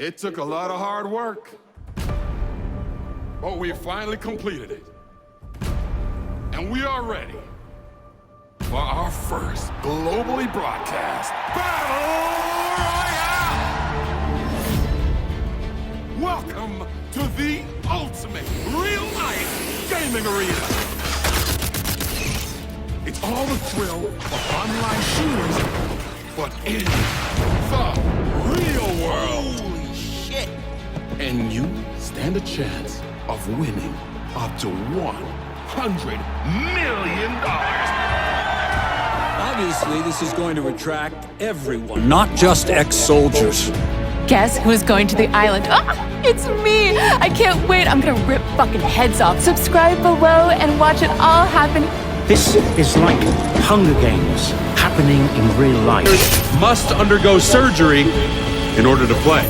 It took a lot of hard work, but we finally completed it. And we are ready for our first globally broadcast Battle Royale! Welcome to the ultimate real-life gaming arena. It's all the thrill of online shooters, but in the real world. Holy shit! And you stand a chance of winning up to $100 million. Obviously, this is going to attract everyone, not just ex-soldiers. Guess who's going to the island? Oh, it's me! I can't wait. I'm gonna rip fucking heads off. Subscribe below and watch it all happen. This is like Hunger Games happening in real life. Must undergo surgery in order to play.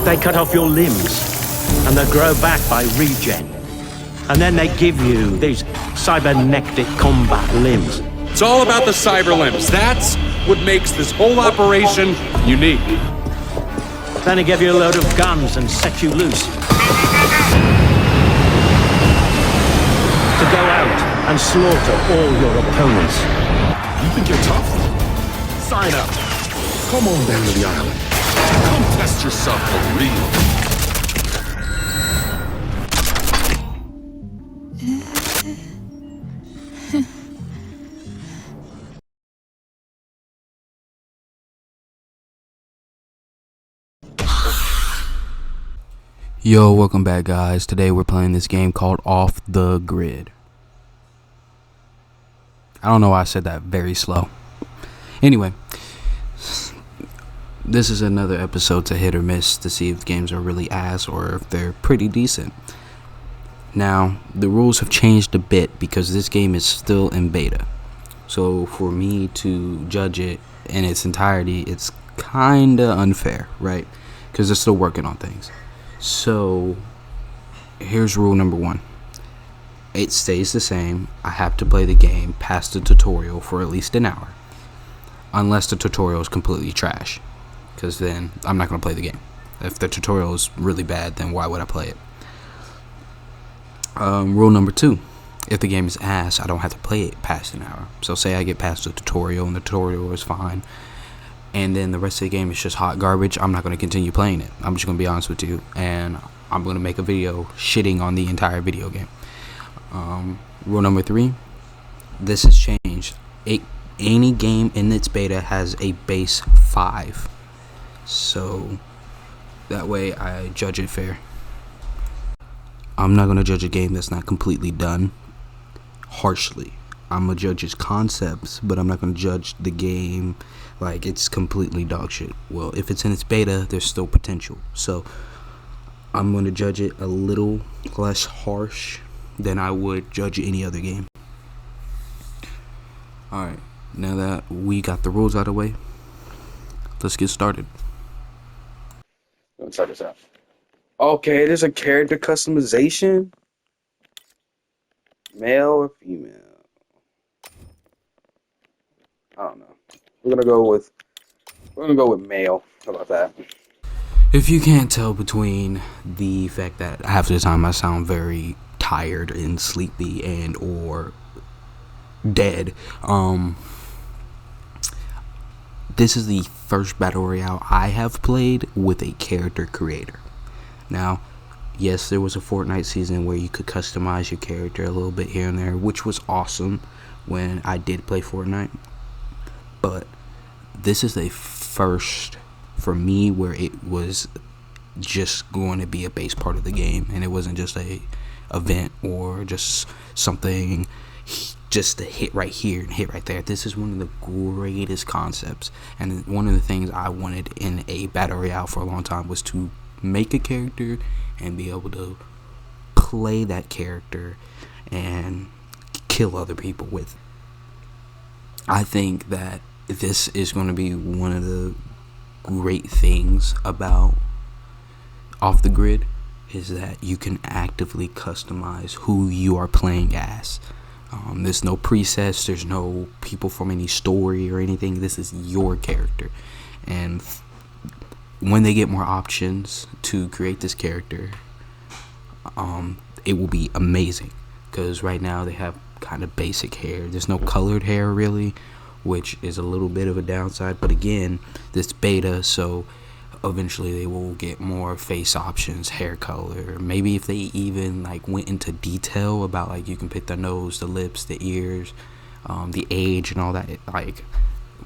They cut off your limbs and they grow back by regen. And then they give you these cybernetic combat limbs. It's all about the cyber limbs. That's what makes this whole operation unique. Then they give you a load of guns and set you loose. To go out and slaughter all your opponents. You think you're tough? Sign up. Come on down to the island. Come test yourself for real. Yo, welcome back guys. Today we're playing this game called Off the Grid. I don't know why I said that very slow. Anyway, this is another episode to hit or miss to see if games are really ass or if they're pretty decent. Now, the rules have changed a bit because this game is still in beta. So for me to judge it in its entirety, it's kinda unfair, right? Because they're still working on things. So here's rule number 1. It stays the same. I have to play the game past the tutorial for at least an hour, unless the tutorial is completely trash, because then I'm not going to play the game. If the tutorial is really bad, then why would I play it? Rule number 2, if the game is ass, I don't have to play it past an hour. So say I get past the tutorial and the tutorial is fine, and then the rest of the game is just hot garbage, I'm not going to continue playing it. I'm just going to be honest with you, and I'm going to make a video shitting on the entire video game. Rule number 3, this has changed. Any game in its beta has a base 5, so that way I judge it fair. I'm not going to judge a game that's not completely done harshly. I'm going to judge its concepts, but I'm not going to judge the game like it's completely dog shit. Well, if it's in its beta, there's still potential. So I'm going to judge it a little less harsh than I would judge any other game. Alright, now that we got the rules out of the way, let's get started. Let's try this out. Okay, there's a character customization. Male or female? I don't know. We're gonna go with male. How about that? If you can't tell between the fact that half the time I sound very tired and sleepy and or dead, this is the first battle royale I have played with a character creator. Now, yes, there was a Fortnite season where you could customize your character a little bit here and there, which was awesome when I did play Fortnite. But this is the first for me where it was just going to be a base part of the game, and it wasn't just a event or just something just to hit right here and hit right there. This is one of the greatest concepts, and one of the things I wanted in a battle royale for a long time was to make a character and be able to play that character and kill other people with it. I think that this is going to be one of the great things about Off the Grid, is that you can actively customize who you are playing as. There's no presets, there's no people from any story or anything. This is your character, and when they get more options to create this character, it will be amazing. Because right now they have kind of basic hair. There's no colored hair really, which is a little bit of a downside. But again, this beta, so eventually they will get more face options, hair color. Maybe if they even like went into detail about like you can pick the nose, the lips, the ears, the age and all that, like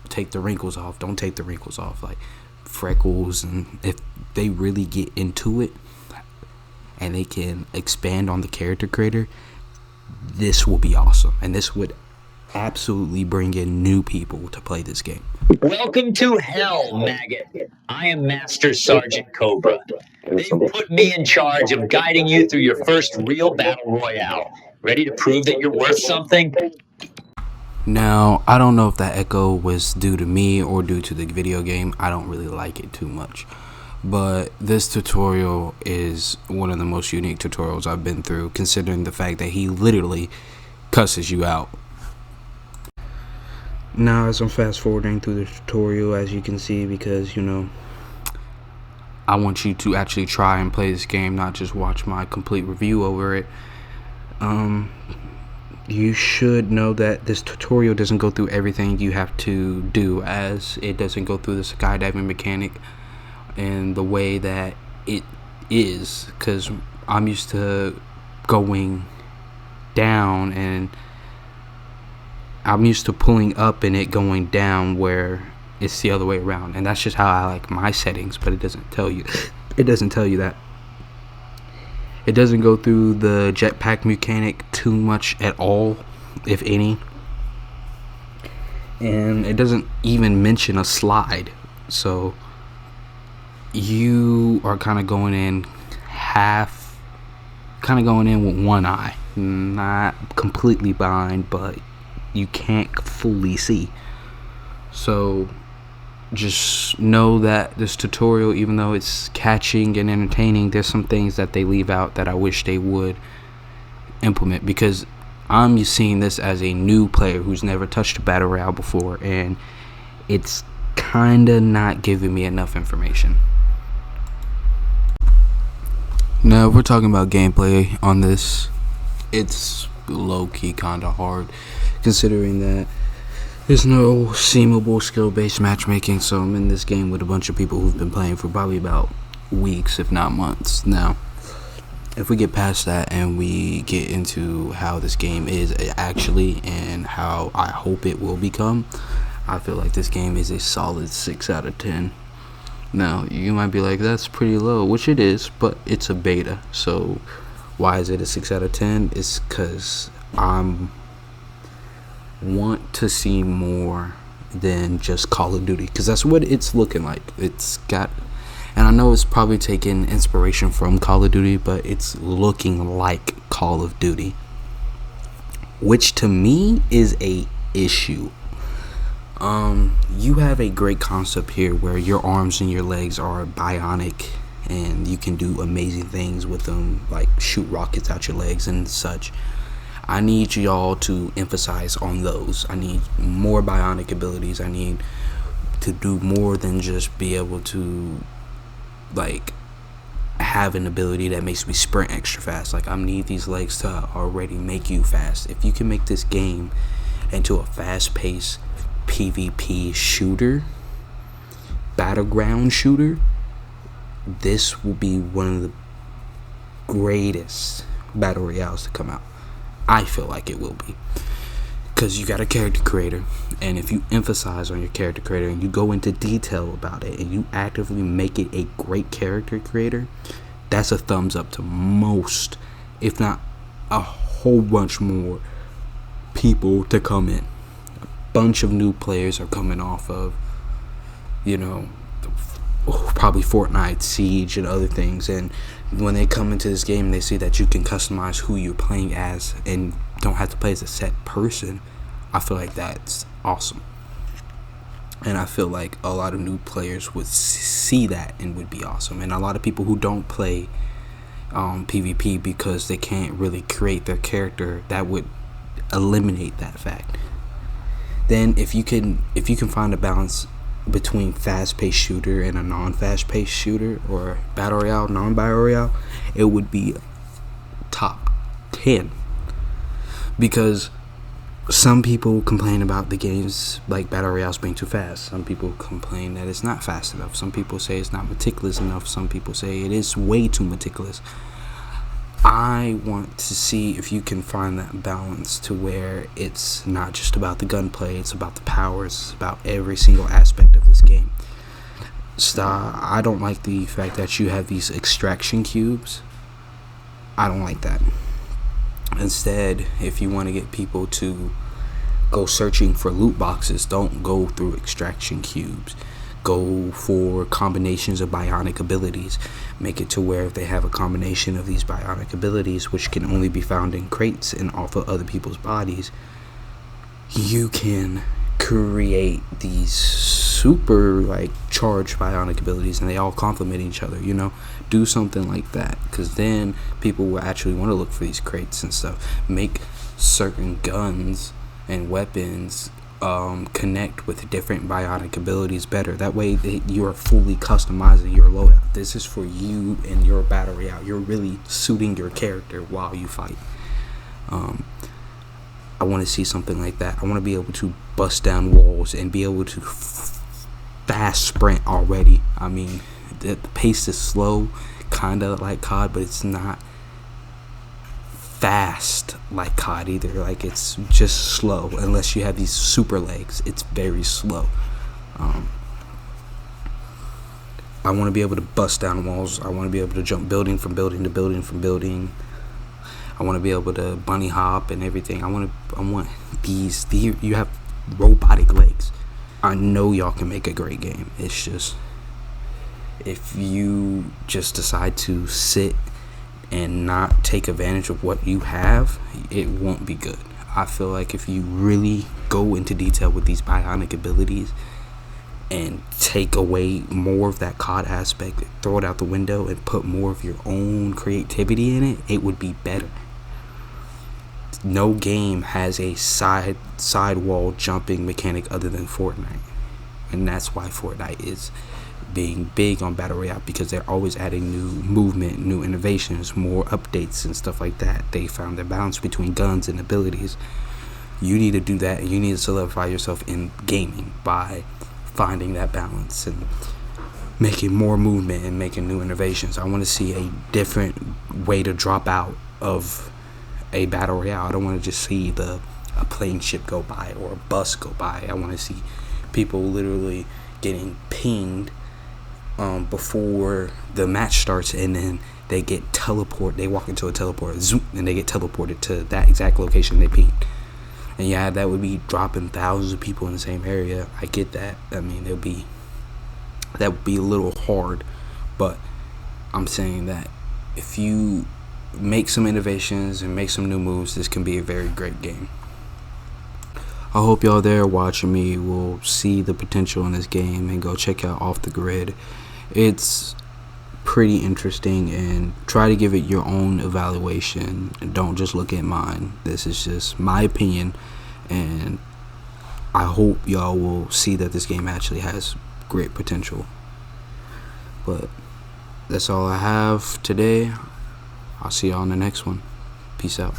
take the wrinkles off, don't take the wrinkles off, like freckles. And if they really get into it and they can expand on the character creator, this will be awesome, and this would absolutely bring in new people to play this game. Welcome to hell, maggot. I am Master Sergeant Cobra. They've put me in charge of guiding you through your first real battle royale. Ready to prove that you're worth something? Now, I don't know if that echo was due to me or due to the video game. I don't really like it too much. But this tutorial is one of the most unique tutorials I've been through, considering the fact that he literally cusses you out. Now, as I'm fast forwarding through the tutorial, as you can see, because, you know, I want you to actually try and play this game, not just watch my complete review over it. You should know that this tutorial doesn't go through everything you have to do, as it doesn't go through the skydiving mechanic and the way that it is, because I'm used to going down and I'm used to pulling up and it going down, where it's the other way around, and that's just how I like my settings. But it doesn't tell you that. It doesn't go through the jetpack mechanic too much at all, if any, and it doesn't even mention a slide. So you are kind of going in with one eye, not completely blind, but you can't fully see. So just know that this tutorial, even though it's catching and entertaining, there's some things that they leave out that I wish they would implement, because I'm seeing this as a new player who's never touched a battle royale before, and it's kinda not giving me enough information. Now, if we're talking about gameplay on this, it's low-key kinda hard, considering that there's no seemable skill-based matchmaking. So I'm in this game with a bunch of people who've been playing for probably about weeks, if not months. Now, if we get past that and we get into how this game is actually and how I hope it will become, I feel like this game is a solid 6 out of 10. Now, you might be like, that's pretty low, which it is, but it's a beta. So why is it a 6 out of 10? It's because I'm want to see more than just Call of Duty, because that's what it's looking like. It's got, and I know it's probably taking inspiration from Call of Duty, but it's looking like Call of Duty, which to me is a issue. You have a great concept here where your arms and your legs are bionic and you can do amazing things with them, like shoot rockets out your legs and such. I need y'all to emphasize on those. I need more bionic abilities. I need to do more than just be able to like have an ability that makes me sprint extra fast. Like, I need these legs to already make you fast. If you can make this game into a fast-paced PvP shooter, battleground shooter, this will be one of the greatest battle royales to come out. I feel like it will be, because you got a character creator, and if you emphasize on your character creator and you go into detail about it and you actively make it a great character creator, that's a thumbs up to most, if not a whole bunch more people to come in. A bunch of new players are coming off of, you know, probably Fortnite, Siege, and other things, and when they come into this game and they see that you can customize who you're playing as and don't have to play as a set person, I feel like that's awesome. And I feel like a lot of new players would see that and would be awesome. And a lot of people who don't play PvP because they can't really create their character, that would eliminate that fact. Then if you can find a balance between fast-paced shooter and a non-fast-paced shooter, or battle royale, non-battle royale, it would be top 10. Because some people complain about the games like battle royales being too fast. Some people complain that it's not fast enough. Some people say it's not meticulous enough. Some people say it is way too meticulous. I want to see if you can find that balance to where it's not just about the gunplay, it's about the powers, it's about every single aspect of this game. I don't like the fact that you have these extraction cubes. I don't like that. Instead, if you want to get people to go searching for loot boxes, don't go through extraction cubes. Go for combinations of bionic abilities. Make it to where if they have a combination of these bionic abilities, which can only be found in crates and off of other people's bodies, you can create these super charged bionic abilities, and they all complement each other. Do something like that, because then people will actually want to look for these crates and stuff. Make certain guns and weapons connect with different bionic abilities better. That way you are fully customizing your loadout. This is for you and your battle royale. You're really suiting your character while you fight. I want to see something like that. I want to be able to bust down walls and be able to fast sprint already. I mean, the pace is slow, kind of like COD, but it's not fast like COD either. It's just slow. Unless you have these super legs, it's very slow. I want to be able to bust down walls. I want to be able to jump building from building to building from building. I want to be able to bunny hop and everything. I want these. You have robotic legs. I know y'all can make a great game. It's just, if you just decide to sit and not take advantage of what you have, it won't be good. I feel like if you really go into detail with these bionic abilities and take away more of that COD aspect, throw it out the window and put more of your own creativity in it, it would be better. No game has a side wall jumping mechanic other than Fortnite, and that's why Fortnite is being big on battle royale, because they're always adding new movement, new innovations, more updates and stuff like that. They found the balance between guns and abilities. You need to do that, and you need to solidify yourself in gaming by finding that balance and making more movement and making new innovations. I want to see a different way to drop out of a battle royale. I don't want to just see a plane ship go by or a bus go by. I want to see people literally getting pinged before the match starts, and then they get teleported. They walk into a teleport, zoom, and they get teleported to that exact location they pinged. And yeah, that would be dropping thousands of people in the same area. I get that. I mean, that would be a little hard, but I'm saying that if you make some innovations and make some new moves, this can be a very great game. I hope y'all there watching me will see the potential in this game and go check out Off the Grid. It's pretty interesting, and try to give it your own evaluation. Don't just look at mine. This is just my opinion, and I hope y'all will see that this game actually has great potential. But that's all I have today. I'll see y'all on the next one. Peace out.